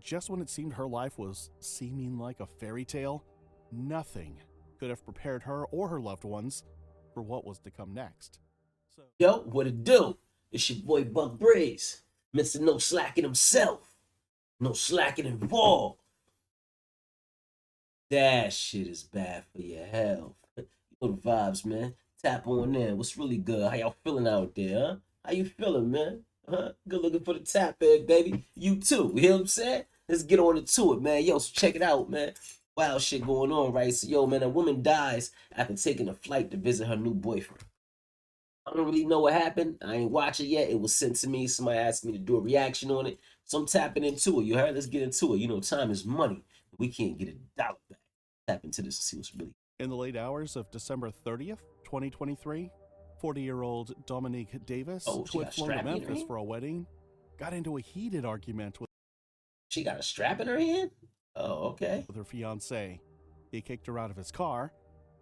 Just when it seemed her life was seeming like a fairy tale, nothing could have prepared her or her loved ones for what was to come next. Yo, what it do? It's your boy Buck Breeze. Mr. No Slacking himself. No slacking involved. That shit is bad for your health. You know the vibes, man. Tap on in. What's really good? How y'all feeling out there, huh? How you feeling, man? Huh? Good looking for the tap egg, baby. You too. You hear what I'm saying? Let's get on into it, man. Yo, so check it out, man. Wild shit going on, right? So, yo, man, a woman dies after taking a flight to visit her new boyfriend. I don't really know what happened. I ain't watch it yet. It was sent to me. Somebody asked me to do a reaction on it. So I'm tapping into it. You heard? Let's get into it. You know, time is money. We can't get $1 back. Tap into this and see what's really. In the late hours of December 30th, 2023, 40-year-old Domonic Davis, who had flown to Memphis for a wedding, got into a heated argument with. She got a strap in her hand? Oh, okay. With her fiancé. He kicked her out of his car,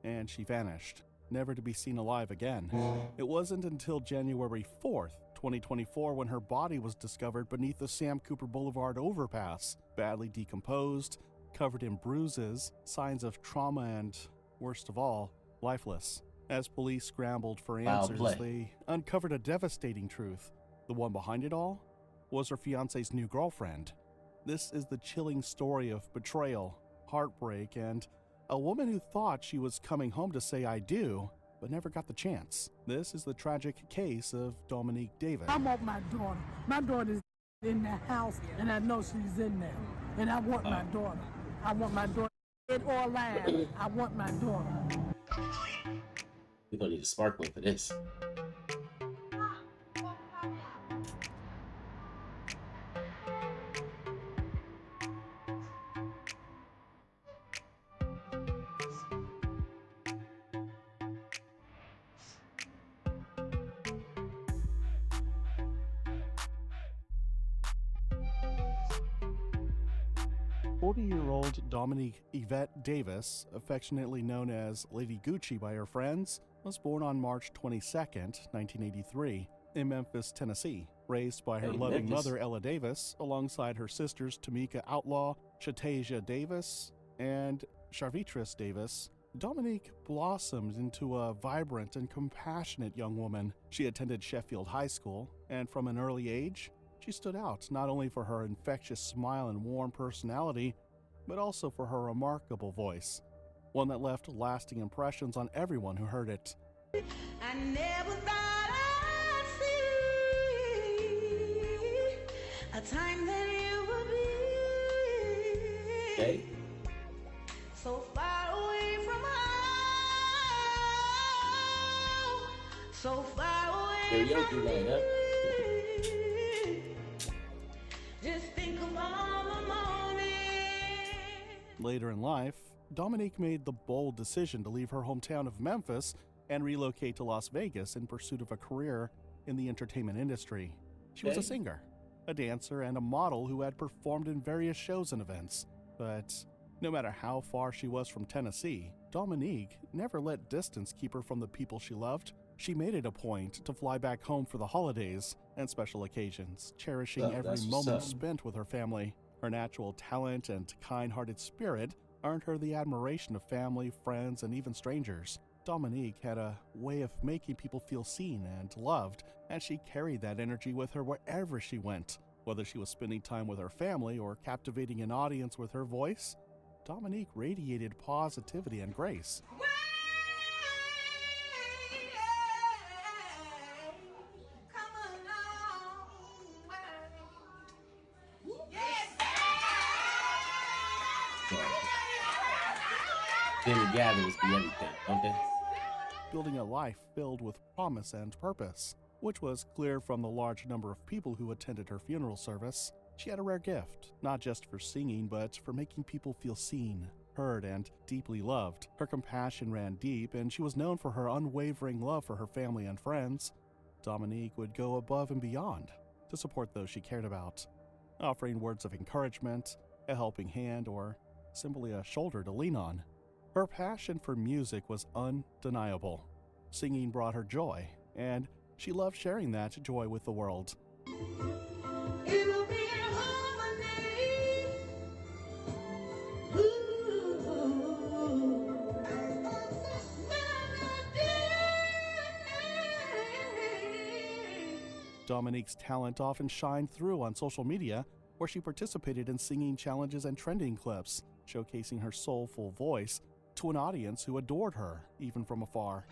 and she vanished, never to be seen alive again. It wasn't until January 4th, 2024, when her body was discovered beneath the Sam Cooper Boulevard overpass, badly decomposed, covered in bruises, signs of trauma, and, worst of all, lifeless. As police scrambled for answers, they uncovered a devastating truth. The one behind it all was her fiancé's new girlfriend. This is the chilling story of betrayal, heartbreak, and a woman who thought she was coming home to say I do, but never got the chance. This is the tragic case of Domonic Davis. I want my daughter. My daughter's in the house, and I know she's in there. And I want my daughter. I want my daughter, dead or alive. I want my daughter. We're gonna need a sparkler for this. 40-year-old Domonic Yvette Davis, affectionately known as Lady Gucci by her friends, was born on March 22, 1983, in Memphis, Tennessee. Raised by her loving mother, Ella Davis, alongside her sisters Tamika Outlaw, Shatasia Davis, and Charvitris Davis, Domonic blossomed into a vibrant and compassionate young woman. She attended Sheffield High School, and from an early age, she stood out not only for her infectious smile and warm personality, but also for her remarkable voice, one that left lasting impressions on everyone who heard it. I never thought I'd see a time that you would be so far away from home, so far away from me. Just think of all the morning. Later in life, Domonic made the bold decision to leave her hometown of Memphis and relocate to Las Vegas in pursuit of a career in the entertainment industry. She was a singer, a dancer, and a model who had performed in various shows and events. But no matter how far she was from Tennessee, Domonic never let distance keep her from the people she loved. She made it a point to fly back home for the holidays and special occasions, cherishing every moment spent with her family. Her natural talent and kind-hearted spirit earned her the admiration of family, friends, and even strangers. Domonic had a way of making people feel seen and loved, and she carried that energy with her wherever she went. Whether she was spending time with her family or captivating an audience with her voice, Domonic radiated positivity and grace. Gatherings be everything, don't they? Building a life filled with promise and purpose, which was clear from the large number of people who attended her funeral service. She had a rare gift, not just for singing, but for making people feel seen, heard, and deeply loved. Her compassion ran deep, and she was known for her unwavering love for her family and friends. Domonic would go above and beyond to support those she cared about, offering words of encouragement, a helping hand, or simply a shoulder to lean on. Her passion for music was undeniable. Singing brought her joy, and she loved sharing that joy with the world. It'll be in harmony. Domonique's talent often shined through on social media, where she participated in singing challenges and trending clips, showcasing her soulful voice to an audience who adored her, even from afar.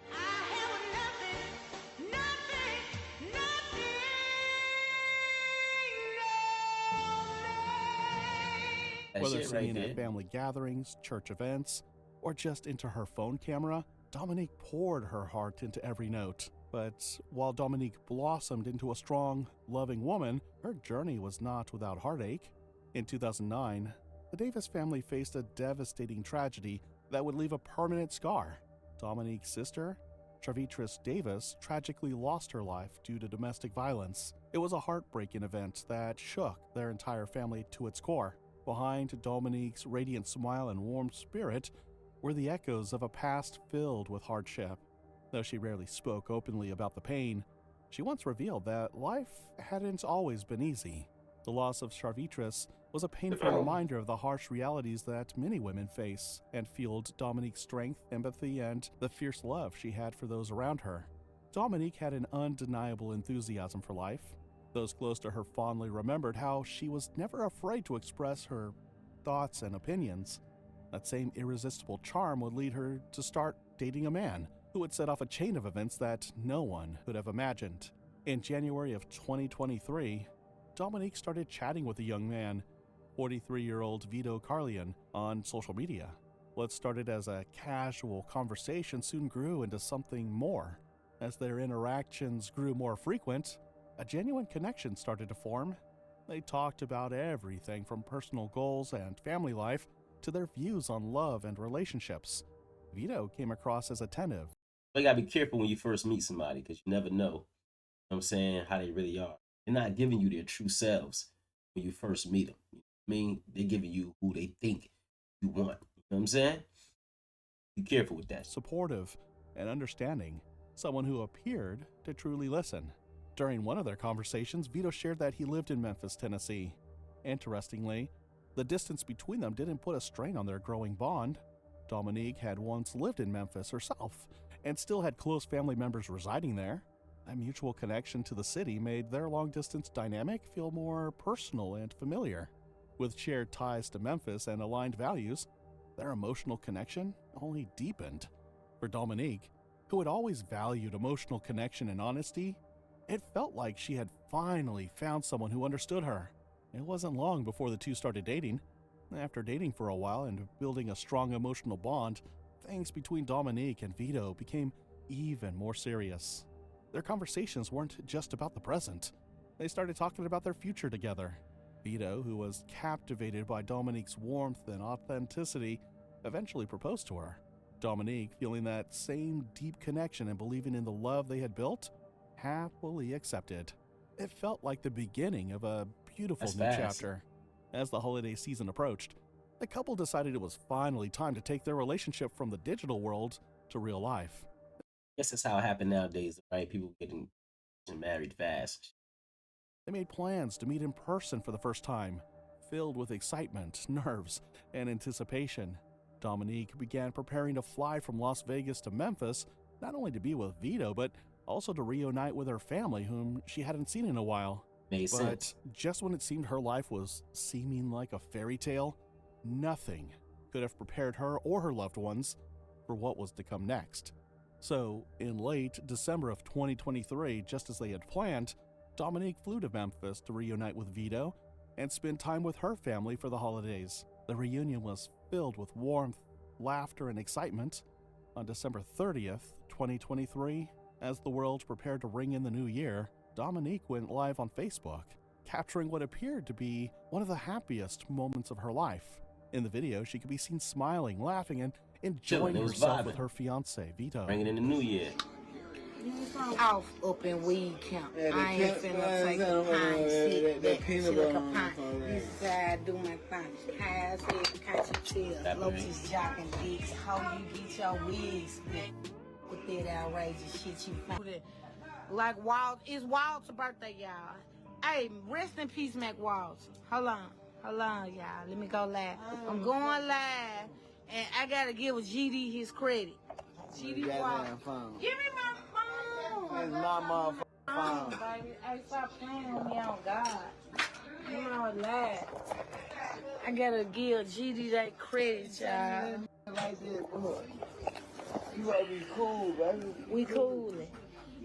Whether singing at family gatherings, church events, or just into her phone camera, Domonique poured her heart into every note. But while Domonique blossomed into a strong, loving woman, her journey was not without heartache. In 2009, the Davis family faced a devastating tragedy that would leave a permanent scar. Domonique's sister, Charvitris Davis, tragically lost her life due to domestic violence. It was a heartbreaking event that shook their entire family to its core. Behind Domonique's radiant smile and warm spirit were the echoes of a past filled with hardship. Though she rarely spoke openly about the pain, she once revealed that life hadn't always been easy. The loss of Charvitris was a painful reminder of the harsh realities that many women face, and fueled Domonique's strength, empathy, and the fierce love she had for those around her. Domonique had an undeniable enthusiasm for life. Those close to her fondly remembered how she was never afraid to express her thoughts and opinions. That same irresistible charm would lead her to start dating a man who would set off a chain of events that no one could have imagined. In January of 2023, Domonique started chatting with a young man, 43-year-old Vito Carlian, on social media. What started as a casual conversation soon grew into something more. As their interactions grew more frequent, a genuine connection started to form. They talked about everything from personal goals and family life to their views on love and relationships. Vito came across as attentive. You gotta be careful when you first meet somebody, because you never know, you know what I'm saying, how they really are. They're not giving you their true selves when you first meet them. You know what I mean? They're giving you who they think you want. You know what I'm saying? Be careful with that. Supportive and understanding, someone who appeared to truly listen. During one of their conversations, Vito shared that he lived in Memphis, Tennessee. Interestingly, the distance between them didn't put a strain on their growing bond. Domonique had once lived in Memphis herself and still had close family members residing there. A mutual connection to the city made their long-distance dynamic feel more personal and familiar. With shared ties to Memphis and aligned values, their emotional connection only deepened. For Domonique, who had always valued emotional connection and honesty, it felt like she had finally found someone who understood her. It wasn't long before the two started dating. After dating for a while and building a strong emotional bond, things between Domonique and Vito became even more serious. Their conversations weren't just about the present. They started talking about their future together. Vito, who was captivated by Domonique's warmth and authenticity, eventually proposed to her. Domonique, feeling that same deep connection and believing in the love they had built, happily accepted. It felt like the beginning of a beautiful new chapter. As the holiday season approached, the couple decided it was finally time to take their relationship from the digital world to real life. I guess that's how it happened nowadays, right? People getting married fast. They made plans to meet in person for the first time. Filled with excitement, nerves, and anticipation, Domonique began preparing to fly from Las Vegas to Memphis, not only to be with Vito, but also to reunite with her family, whom she hadn't seen in a while. Made sense. But just when it seemed her life was seeming like a fairy tale, nothing could have prepared her or her loved ones for what was to come next. So, in late December of 2023, just as they had planned, Domonique flew to Memphis to reunite with Vito and spend time with her family for the holidays. The reunion was filled with warmth, laughter, and excitement. On December 30th, 2023, as the world prepared to ring in the new year, Domonique went live on Facebook, capturing what appeared to be one of the happiest moments of her life. In the video, she could be seen smiling, laughing, and enjoying herself with her fiancé, Vito. Bringing in the new year. Off up in weed camp. I ain't finna take the pine shit back. She like a pine. This is how I do my thing. High as hell, catch your tail. Lotus jocking dicks. How you get your wigs split. With that outrageous shit you find. Like it's Walt's birthday, y'all. Hey, rest in peace, Mac Waltz. Hold on, y'all. Let me go live. I'm going live, and I gotta give GD his credit. GD Waltz. Give me my phone. It's my motherfucker. phone. Baby. Hey, stop playing with me on God. You know it last. I gotta give GD that credit, child. Like this, boy. You gotta be cool, baby. We coolin'.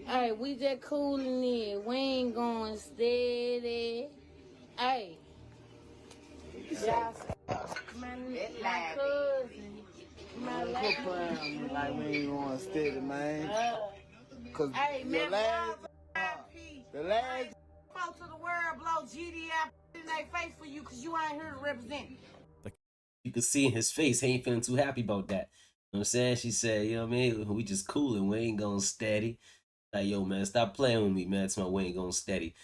Hey, we just coolin' it. We ain't going steady. Hey. Y'all, my cousin. My lady. Like we ain't going steady, man. Cause hey, the man, last out to the world, blow GDI in their face for you, cause you ain't here to represent. You could see in his face, he ain't feeling too happy about that. You know what I'm saying? She said, you know what I mean? We just coolin', we ain't going steady. Like, yo, man, stop playing with me, man. It's my we ain't going steady.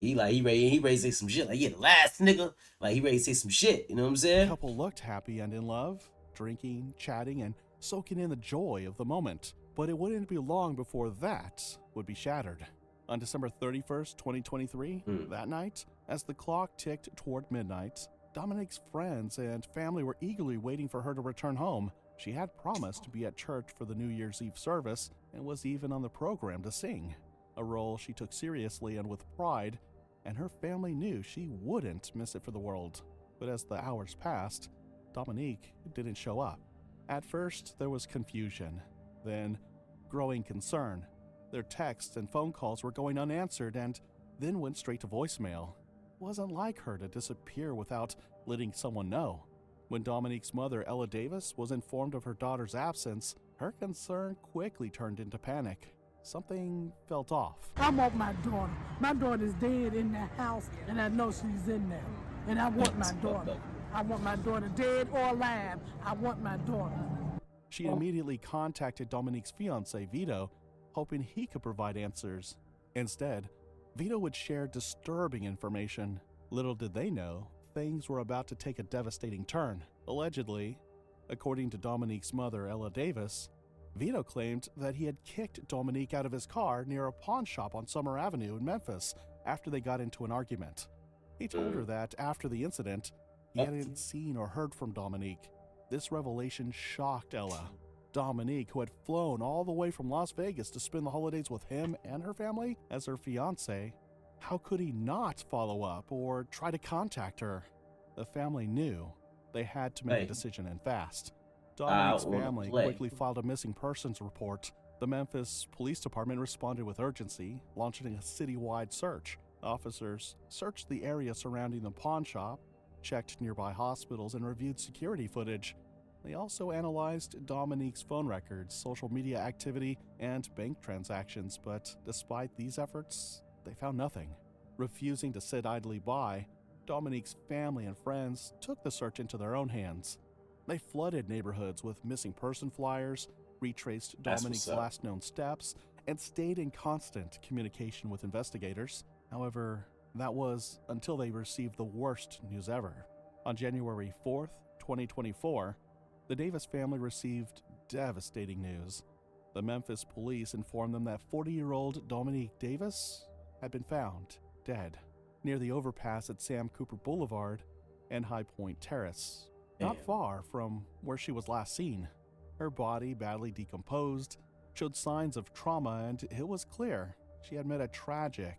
He ready to say some shit. Like, yeah, the last nigga. Like, he ready to say some shit. You know what I'm saying? The couple looked happy and in love, drinking, chatting, and soaking in the joy of the moment. But it wouldn't be long before that would be shattered. On December 31st, 2023, that night, as the clock ticked toward midnight, Dominic's friends and family were eagerly waiting for her to return home. She had promised to be at church for the New Year's Eve service and was even on the program to sing, a role she took seriously and with pride, and her family knew she wouldn't miss it for the world. But as the hours passed, Domonic didn't show up. At first, there was confusion, then growing concern. Their texts and phone calls were going unanswered and then went straight to voicemail. It wasn't like her to disappear without letting someone know. When Dominic's mother, Ella Davis, was informed of her daughter's absence, her concern quickly turned into panic. Something felt off. I want my daughter. My daughter's dead in the house, and I know she's in there. And I want my daughter. I want my daughter dead or alive. I want my daughter. She immediately contacted Dominic's fiancé, Vito, hoping he could provide answers. Instead, Vito would share disturbing information. Little did they know, things were about to take a devastating turn. Allegedly, according to Dominic's mother, Ella Davis, Vito claimed that he had kicked Domonic out of his car near a pawn shop on Summer Avenue in Memphis after they got into an argument. He told her that after the incident, he hadn't seen or heard from Domonic. This revelation shocked Ella. Domonic, who had flown all the way from Las Vegas to spend the holidays with him and her family as her fiancé, how could he not follow up or try to contact her? The family knew they had to make a decision and fast. Dominic's family quickly filed a missing persons report. The Memphis Police Department responded with urgency, launching a citywide search. Officers searched the area surrounding the pawn shop, checked nearby hospitals, and reviewed security footage. They also analyzed Dominic's phone records, social media activity, and bank transactions, but despite these efforts, they found nothing. Refusing to sit idly by, Dominic's family and friends took the search into their own hands. They flooded neighborhoods with missing person flyers, retraced Dominic's last known steps, and stayed in constant communication with investigators. However, that was until they received the worst news ever. On January 4th, 2024, the Davis family received devastating news. The Memphis police informed them that 40-year-old Domonic Davis had been found dead near the overpass at Sam Cooper Boulevard and High Point Terrace, not far from where she was last seen. Her body, badly decomposed, showed signs of trauma, and it was clear she had met a tragic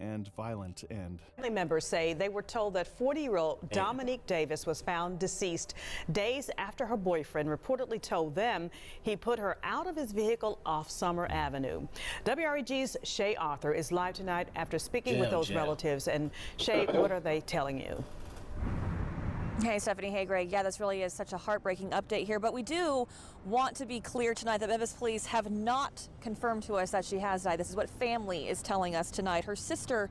and violent end. Family members say they were told that 40-year-old Domonic Davis was found deceased days after her boyfriend reportedly told them he put her out of his vehicle off Summer Avenue. WREG's Shay Arthur is live tonight after speaking with those relatives. And Shay, what are they telling you? Hey, Stephanie. Hey, Greg. Yeah, this really is such a heartbreaking update here. But we do want to be clear tonight that Memphis police have not confirmed to us that she has died. This is what family is telling us tonight. Her sister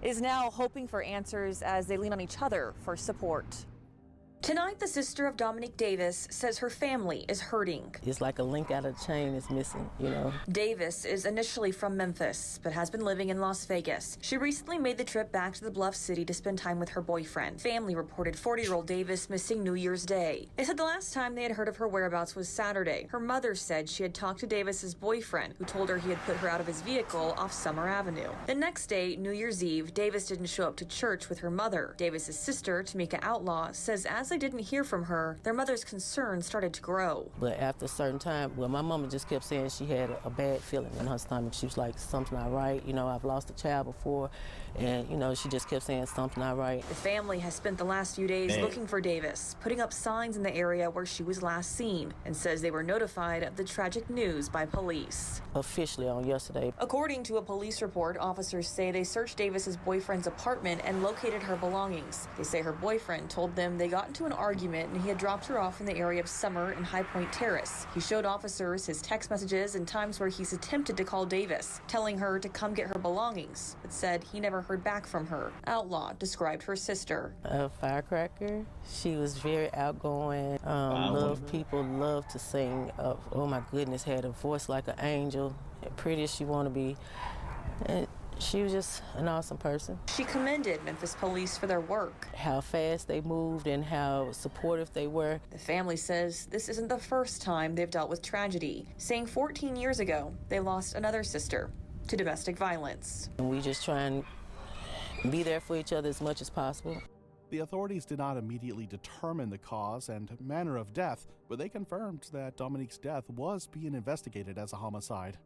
is now hoping for answers as they lean on each other for support. Tonight, the sister of Domonic Davis says her family is hurting. It's like a link out of the chain is missing, you know. Davis is initially from Memphis, but has been living in Las Vegas. She recently made the trip back to the Bluff City to spend time with her boyfriend. Family reported 40-year-old Davis missing New Year's Day. They said the last time they had heard of her whereabouts was Saturday. Her mother said she had talked to Davis's boyfriend, who told her he had put her out of his vehicle off Summer Avenue. The next day, New Year's Eve, Davis didn't show up to church with her mother. Davis's sister, Tamika Outlaw, says as they didn't hear from her, their mother's concern started to grow. But after a certain time, well, my mama just kept saying she had a bad feeling in her stomach. She was like, something not right. You know, I've lost a child before, and, you know, she just kept saying something not right. The family has spent the last few days looking for Davis, putting up signs in the area where she was last seen, and says they were notified of the tragic news by police. Officially on yesterday. According to a police report, officers say they searched Davis's boyfriend's apartment and located her belongings. They say her boyfriend told them they got into an argument and he had dropped her off in the area of Summer and High Point Terrace. He showed officers his text messages and times where he's attempted to call Davis, telling her to come get her belongings, but said he never heard back from her. Outlaw described her sister. A firecracker. She was very outgoing, loved people, loved to sing. Oh my goodness, had a voice like an angel, pretty as she want to be. And she was just an awesome person. She commended Memphis police for their work. How fast they moved and how supportive they were. The family says this isn't the first time they've dealt with tragedy, saying 14 years ago they lost another sister to domestic violence. And we just try and be there for each other as much as possible. The authorities did not immediately determine the cause and manner of death, but they confirmed that Dominique's death was being investigated as a homicide.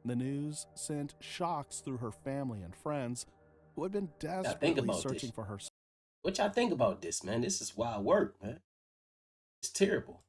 The news sent shocks through her family and friends who had been desperately searching for her. What y'all think about this, man? This is wild work, man. It's terrible.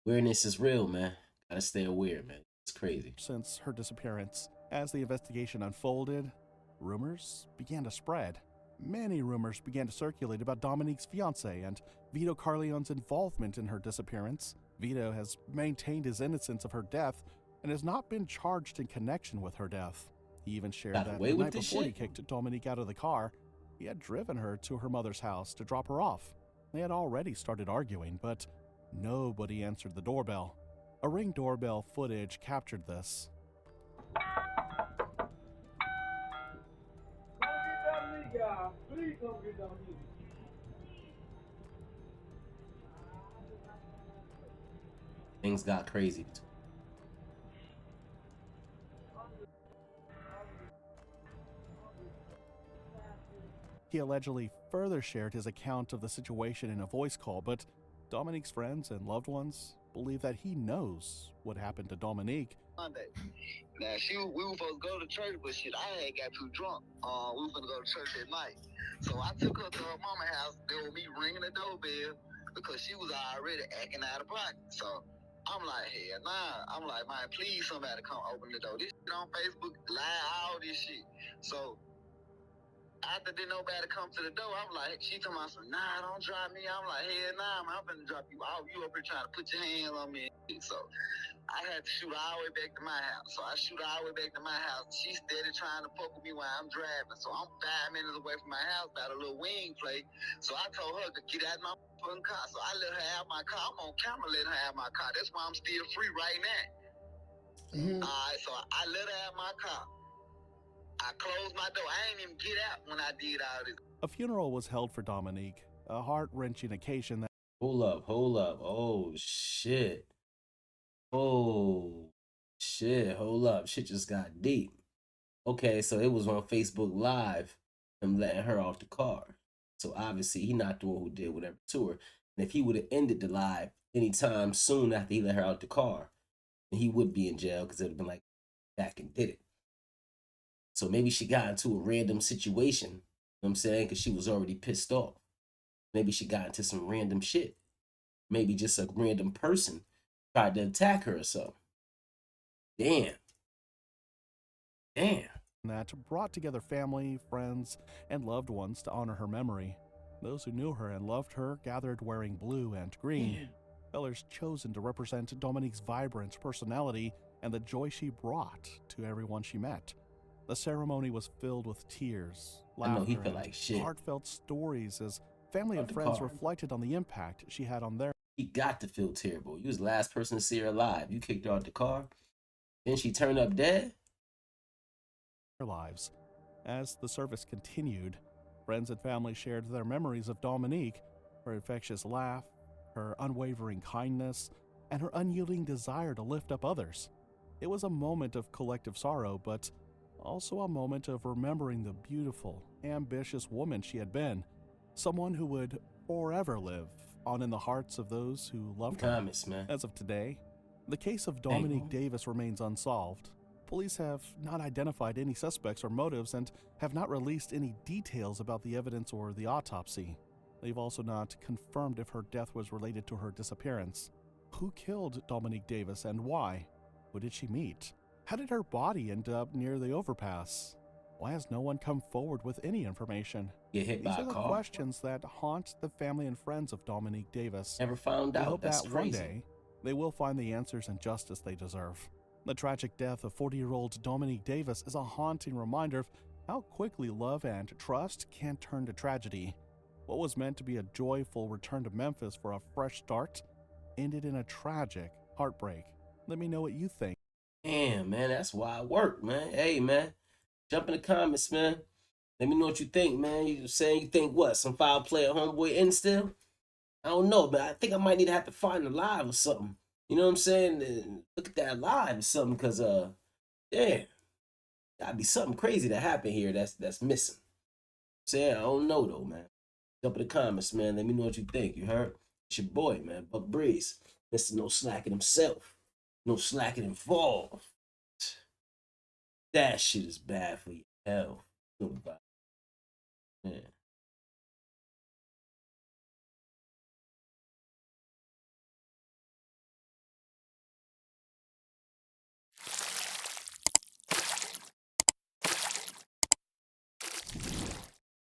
Weirdness is real, man. Gotta stay aware, man. It's crazy. Since her disappearance, as the investigation unfolded, rumors began to spread. Many rumors began to circulate about Dominique's fiance and Vito Corleone's involvement in her disappearance. Vito has maintained his innocence of her death and has not been charged in connection with her death. He even shared that the night before he kicked Dominique out of the car, he had driven her to her mother's house to drop her off. They had already started arguing, but nobody answered the doorbell. A Ring doorbell footage captured this. Things got crazy. He allegedly further shared his account of the situation in a voice call, but Dominique's friends and loved ones believe that he knows what happened to Dominique. Monday. Now we were supposed to go to church, but shit, I had got too drunk. We were gonna go to church at night. So I took her to her mama's house. There was me ringing the doorbell because she was already acting out of pocket. So I'm like, hell nah. I'm like, man, please somebody come open the door. This shit on Facebook, live, all this shit. So after didn't nobody come to the door, I'm like, she told me, nah, don't drop me. I'm like, hell nah, man, I'm finna drop you off. You up here trying to put your hands on me. So I had to shoot all the way back to my house. So I shoot all the way back to my house. She steady trying to fuck with me while I'm driving. So I'm 5 minutes away from my house, got a little wing plate. So I told her to get out of my fucking car. So I let her have my car. I'm on camera letting her have my car. That's why I'm still free right now. All right, so I let her have my car. I closed my door. I ain't even get out when I did all this. A funeral was held for Dominique, a heart-wrenching occasion that... Hold up. Oh, shit. Oh, shit. Hold up. Shit just got deep. Okay, so it was on Facebook Live, him letting her off the car. So obviously, he not the one who did whatever to her. And if he would have ended the live anytime soon after he let her out the car, then he would be in jail because it would have been like, back and did it. So maybe she got into a random situation, you know what I'm saying? Because she was already pissed off. Maybe she got into some random shit. Maybe just a random person tried to attack her or something. Damn. That brought together family, friends, and loved ones to honor her memory. Those who knew her and loved her gathered wearing blue and green. Colors chosen to represent Dominique's vibrant personality and the joy she brought to everyone she met. The ceremony was filled with tears, laughter, and heartfelt stories as family and friends reflected on the impact she had on their... He got to feel terrible. You was the last person to see her alive. You kicked her out the car. Then she turned up dead. ...lives. As the service continued, friends and family shared their memories of Dominique, her infectious laugh, her unwavering kindness, and her unyielding desire to lift up others. It was a moment of collective sorrow, but also a moment of remembering the beautiful, ambitious woman she had been, someone who would forever live on in the hearts of those who loved her. Comments, man. As of today, the case of Domonic Davis remains unsolved. Police have not identified any suspects or motives and have not released any details about the evidence or the autopsy. They've also not confirmed if her death was related to her disappearance. Who killed Domonic Davis and why? Who did she meet? How did her body end up near the overpass? Why has no one come forward with any information? Get hit These by are a the car. questions that haunt the family and friends of Domonic Davis. Never found We out. hope That's that crazy. one day they will find the answers and justice they deserve. The tragic death of 40-year-old Domonic Davis is a haunting reminder of how quickly love and trust can turn to tragedy. What was meant to be a joyful return to Memphis for a fresh start ended in a tragic heartbreak. Let me know what you think. Damn, man, that's why I work, man. Hey, man, jump in the comments, man. Let me know what you think, man. You saying you think what? Some foul play at homeboy in still? I don't know, but I think I might need to have to find a live or something. You know what I'm saying? Look at that live or something, cause yeah, gotta be something crazy that happened here that's missing. Saying I don't know though, man. Jump in the comments, man. Let me know what you think. You heard? It's your boy, man, Buck Breeze. Mr. No Slacking himself. No slacking involved. That shit is bad for your health. Man.